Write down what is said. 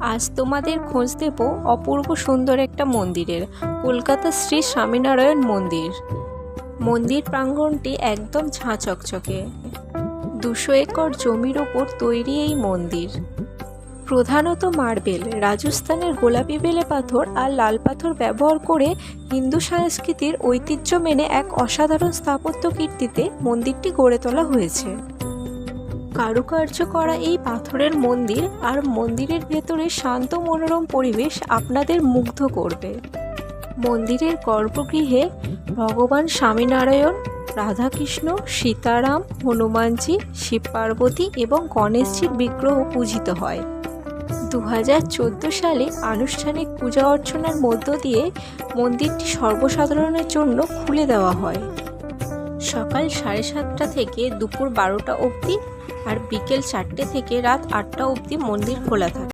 আজ তোমাদের খোঁজ দেব অপূর্ব সুন্দর একটা মন্দিরের, কলকাতা শ্রী স্বামীনারায়ণ মন্দির। মন্দির প্রাঙ্গণটি একদম ঝাঁ চকচকে। 200 একর জমির ওপর তৈরি এই মন্দির। প্রধানত মার্বেল, রাজস্থানের গোলাপি বেলে পাথর আর লাল পাথর ব্যবহার করে হিন্দু সংস্কৃতির ঐতিহ্য মেনে এক অসাধারণ স্থাপত্য কীর্তিতে মন্দিরটি গড়ে তোলা হয়েছে। কারুকার্য করা এই পাথরের মন্দির আর মন্দিরের ভেতরে শান্ত মনোরম পরিবেশ আপনাদের মুগ্ধ করবে। মন্দিরের গর্ভগৃহে ভগবান স্বামীনারায়ণ, রাধাকৃষ্ণ, সীতারাম, হনুমানজি, শিব পার্বতী এবং গণেশজির বিগ্রহ পূজিত হয়। 2014 সালে আনুষ্ঠানিক পূজা অর্চনার মধ্য দিয়ে মন্দিরটি সর্বসাধারণের জন্য খুলে দেওয়া হয়। সকাল 7:30 থেকে দুপুর 12টা অবধি আর বিকেল 4টে থেকে রাত 8টা অবধি মন্দির খোলা থাকে।